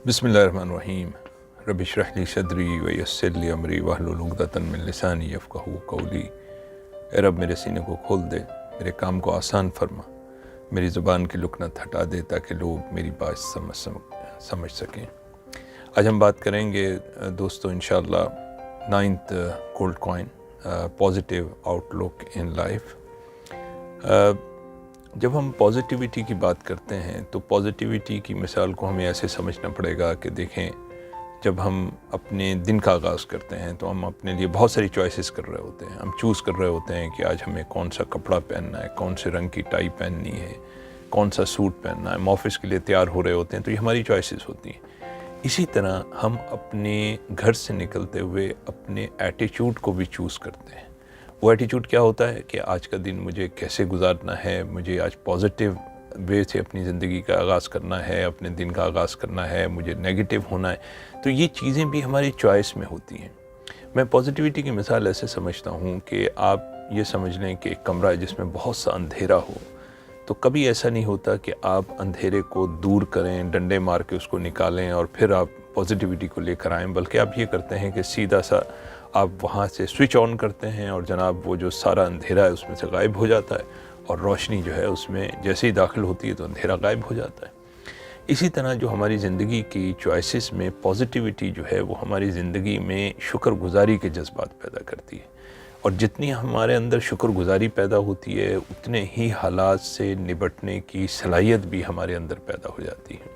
बिस्मिल्लाहिर्रहमानिर्रहीम। रब्बि इश्रह ली सदरी व यस्सिर ली अमरी वहलुल उक़दतन मिन लिसानी यफ़क़हू क़ौली। ए रब, मेरे सीने को खोल दे, मेरे काम को आसान फरमा, मेरी ज़ुबान की लुकनत हटा दे ताकि लोग मेरी बात समझ सकें। आज हम बात करेंगे दोस्तों इंशाअल्लाह 9th gold coin, positive outlook in life. जब हम पॉजिटिविटी की बात करते हैं तो पॉजिटिविटी की मिसाल को हमें ऐसे समझना पड़ेगा कि देखें, जब हम अपने दिन का आगाज़ करते हैं तो हम अपने लिए बहुत सारी चॉइसेस कर रहे होते हैं। हम चूज़ कर रहे होते हैं कि आज हमें कौन सा कपड़ा पहनना है, कौन से रंग की टाई पहननी है, कौन सा सूट पहनना है। हम ऑफ़िस के लिए तैयार हो रहे होते हैं, तो ये हमारी चॉइसेस होती हैं। इसी तरह हम अपने घर से निकलते हुए अपने एटीट्यूड को भी चूज़ करते हैं। वो एटीट्यूड क्या होता है कि आज का दिन मुझे कैसे गुजारना है, मुझे आज पॉजिटिव वे से अपनी ज़िंदगी का आगाज़ करना है, अपने दिन का आगाज़ करना है, मुझे नेगेटिव होना है। तो ये चीज़ें भी हमारी चॉइस में होती हैं। मैं पॉजिटिविटी की मिसाल ऐसे समझता हूँ कि आप ये समझ लें कि एक कमरा है जिसमें बहुत सा अंधेरा हो, तो कभी ऐसा नहीं होता कि आप अंधेरे को दूर करें, डंडे मार के उसको निकालें और फिर आप पॉजिटिविटी को लेकर आएँ, बल्कि आप ये करते हैं कि सीधा सा आप वहाँ से स्विच ऑन करते हैं और जनाब वो जो सारा अंधेरा है उसमें से गायब हो जाता है और रोशनी जो है उसमें जैसे ही दाखिल होती है तो अंधेरा गायब हो जाता है। इसी तरह जो हमारी ज़िंदगी की चॉइसेस में पॉजिटिविटी जो है वो हमारी ज़िंदगी में शुक्रगुजारी के जज्बात पैदा करती है, और जितनी हमारे अंदर शुक्रगुजारी पैदा होती है उतने ही हालात से निपटने की सलाहियत भी हमारे अंदर पैदा हो जाती है।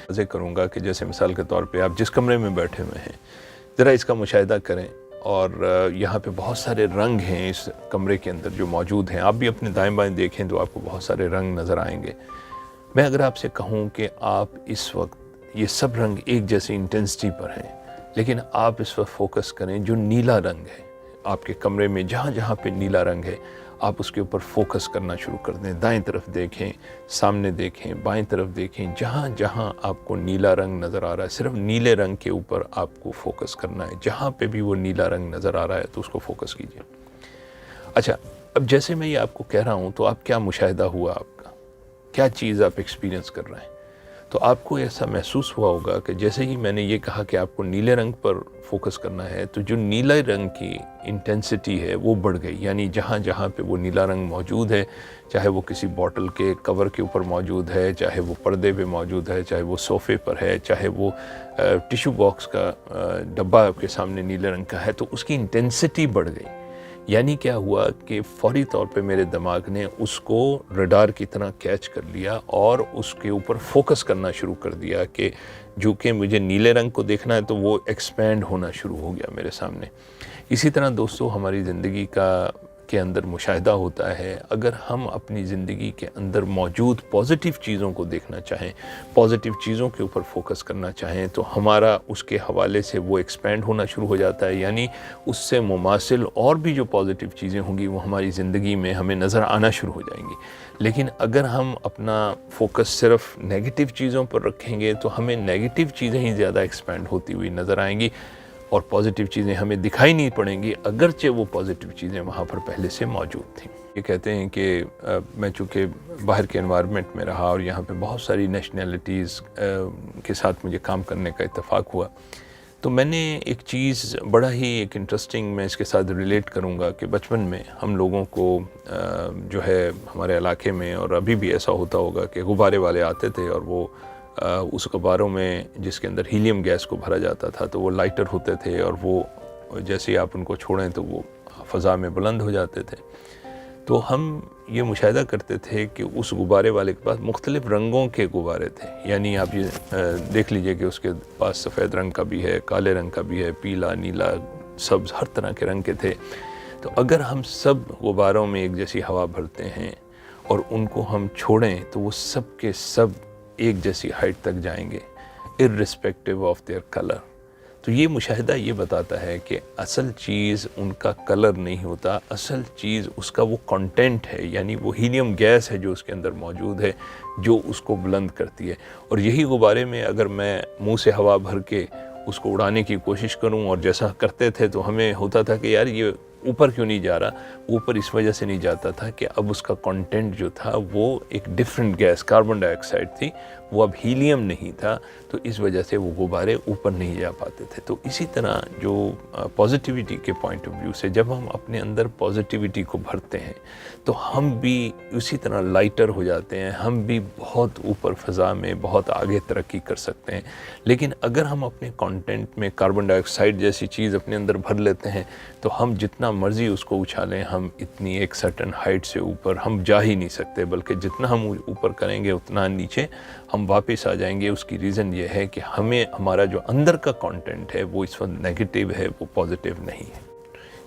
वजह करूँगा कि जैसे मिसाल के तौर पे आप जिस कमरे में बैठे हुए हैं, ज़रा इसका मुशाहिदा करें, और यहाँ पे बहुत सारे रंग हैं इस कमरे के अंदर जो मौजूद हैं। आप भी अपने दाएं बाएं देखें तो आपको बहुत सारे रंग नज़र आएंगे। मैं अगर आपसे कहूँ कि आप इस वक्त ये सब रंग एक जैसी इंटेंसिटी पर हैं, लेकिन आप इस वक्त फोकस करें जो नीला रंग है आपके कमरे में, जहाँ जहाँ पे नीला रंग है आप उसके ऊपर फोकस करना शुरू कर दें। दाएं तरफ देखें, सामने देखें, बाएं तरफ देखें, जहाँ जहाँ आपको नीला रंग नज़र आ रहा है सिर्फ नीले रंग के ऊपर आपको फोकस करना है। जहाँ पे भी वो नीला रंग नज़र आ रहा है तो उसको फोकस कीजिए। अच्छा, अब जैसे मैं ये आपको कह रहा हूँ तो आप क्या मुशाहिदा हुआ, आपका क्या चीज़ आप एक्सपीरियंस कर रहे हैं? तो आपको ऐसा महसूस हुआ होगा कि जैसे ही मैंने ये कहा कि आपको नीले रंग पर फोकस करना है तो जो नीले रंग की इंटेंसिटी है वो बढ़ गई। यानी जहाँ जहाँ पे वो नीला रंग मौजूद है, चाहे वो किसी बॉटल के कवर के ऊपर मौजूद है, चाहे वो पर्दे पे मौजूद है, चाहे वो सोफ़े पर है, चाहे वो टिश्यू बॉक्स का डब्बा आपके सामने नीले रंग का है, तो उसकी इंटेंसिटी बढ़ गई। यानी क्या हुआ कि फौरी तौर पे मेरे दिमाग ने उसको रडार की तरह कैच कर लिया और उसके ऊपर फोकस करना शुरू कर दिया कि जो कि मुझे नीले रंग को देखना है तो वो एक्सपैंड होना शुरू हो गया मेरे सामने। इसी तरह दोस्तों हमारी ज़िंदगी के अंदर मुशाहिदा होता है, अगर हम अपनी ज़िंदगी के अंदर मौजूद पॉजिटिव चीज़ों को देखना चाहें, पॉजिटिव चीज़ों के ऊपर फोकस करना चाहें, तो हमारा उसके हवाले से वो एक्सपैंड होना शुरू हो जाता है। यानी उससे मुमासिल और भी जो पॉजिटिव चीज़ें होंगी वो हमारी ज़िंदगी में हमें नज़र आना शुरू हो जाएंगी। लेकिन अगर हम अपना फोकस सिर्फ नेगेटिव चीज़ों पर रखेंगे तो हमें नेगेटिव चीज़ें ही ज़्यादा एक्सपैंड होती हुई नज़र आएंगी और पॉजिटिव चीज़ें हमें दिखाई नहीं पड़ेंगी, अगरचे वो पॉजिटिव चीज़ें वहाँ पर पहले से मौजूद थीं। ये कहते हैं कि मैं चूँकि बाहर के एनवायरनमेंट में रहा और यहाँ पे बहुत सारी नेशनैलिटीज़ के साथ मुझे काम करने का इत्तेफाक हुआ, तो मैंने एक चीज़ बड़ा ही एक इंटरेस्टिंग मैं इसके साथ रिलेट करूँगा कि बचपन में हम लोगों को जो है हमारे इलाके में, और अभी भी ऐसा होता होगा कि गुब्बारे वाले आते थे और वो उस गुब्बारों में जिसके अंदर हीलियम गैस को भरा जाता था तो वो लाइटर होते थे और वो जैसे ही आप उनको छोड़ें तो वो फ़ज़ा में बुलंद हो जाते थे। तो हम ये मुशाहिदा करते थे कि उस गुब्बारे वाले के पास मुख्तलिफ़ रंगों के गुब्बारे थे। यानी आप ये देख लीजिए कि उसके पास सफ़ेद रंग का भी है, काले रंग का भी है, पीला, नीला, सब्ज़, हर तरह के रंग के थे। तो अगर हम सब गुब्बारों में एक जैसी हवा भरते हैं और उनको हम छोड़ें तो वो सब के सब एक जैसी हाइट तक जाएंगे इर्रिस्पेक्टिव ऑफ देयर कलर। तो ये मुशाहिदा ये बताता है कि असल चीज़ उनका कलर नहीं होता, असल चीज़ उसका वो कंटेंट है, यानी वो हीलियम गैस है जो उसके अंदर मौजूद है जो उसको बुलंद करती है। और यही गुब्बारे में अगर मैं मुंह से हवा भर के उसको उड़ाने की कोशिश करूं, और जैसा करते थे तो हमें होता था कि यार ये اوپر کیوں نہیں جا رہا؟ اوپر اس وجہ سے نہیں جاتا تھا کہ اب اس کا کانٹینٹ جو تھا وہ ایک ڈیفرنٹ گیس کاربن ڈائی آکسائڈ تھی، وہ اب ہیلیم نہیں تھا، تو اس وجہ سے وہ غبارے اوپر نہیں جا پاتے تھے۔ تو اسی طرح جو پازیٹیوٹی کے پوائنٹ آف ویو سے جب ہم اپنے اندر پازیٹیوٹی کو بھرتے ہیں تو ہم بھی اسی طرح لائٹر ہو جاتے ہیں، ہم بھی بہت اوپر فضا میں بہت آگے ترقی کر سکتے ہیں۔ لیکن اگر ہم اپنے کانٹینٹ میں کاربن ڈائی آکسائڈ جیسی چیز اپنے اندر بھر لیتے ہیں تو ہم جتنا مرضی اس کو اچھالیں، ہم اتنی ایک سرٹن ہائٹ سے اوپر ہم جا ہی نہیں سکتے، بلکہ جتنا ہم اوپر کریں گے اتنا نیچے ہم واپس آ جائیں گے۔ اس کی ریزن یہ ہے کہ ہمیں ہمارا جو اندر کا کانٹینٹ ہے وہ اس وقت نیگیٹیو ہے، وہ پازیٹیو نہیں ہے۔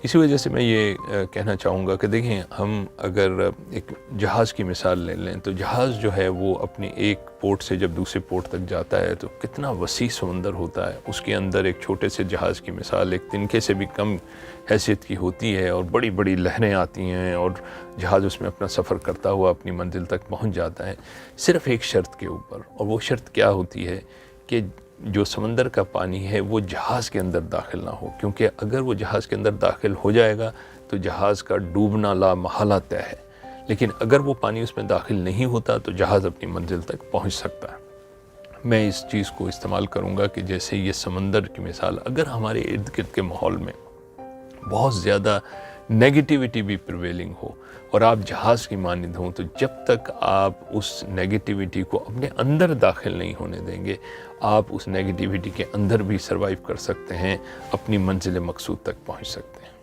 اسی وجہ سے میں یہ کہنا چاہوں گا کہ دیکھیں، ہم اگر ایک جہاز کی مثال لے لیں تو جہاز جو ہے وہ اپنے ایک پورٹ سے جب دوسرے پورٹ تک جاتا ہے تو کتنا وسیع سمندر ہوتا ہے، اس کے اندر ایک چھوٹے سے جہاز کی مثال ایک تنکے سے بھی کم حیثیت کی ہوتی ہے، اور بڑی بڑی لہریں آتی ہیں اور جہاز اس میں اپنا سفر کرتا ہوا اپنی منزل تک پہنچ جاتا ہے، صرف ایک شرط کے اوپر۔ اور وہ شرط کیا ہوتی ہے کہ جو سمندر کا پانی ہے وہ جہاز کے اندر داخل نہ ہو، کیونکہ اگر وہ جہاز کے اندر داخل ہو جائے گا تو جہاز کا ڈوبنا لا محالہ طے ہے، لیکن اگر وہ پانی اس میں داخل نہیں ہوتا تو جہاز اپنی منزل تک پہنچ سکتا ہے۔ میں اس چیز کو استعمال کروں گا کہ جیسے یہ سمندر کی مثال، اگر ہمارے ارد گرد کے ماحول میں بہت زیادہ نیگیٹیوٹی بھی پریویلنگ ہو اور آپ جہاز کی مانند ہوں، تو جب تک آپ اس نیگیٹیوٹی کو اپنے اندر داخل نہیں ہونے دیں گے، آپ اس نیگیٹیوٹی کے اندر بھی سروائیو کر سکتے ہیں، اپنی منزل مقصود تک پہنچ سکتے ہیں۔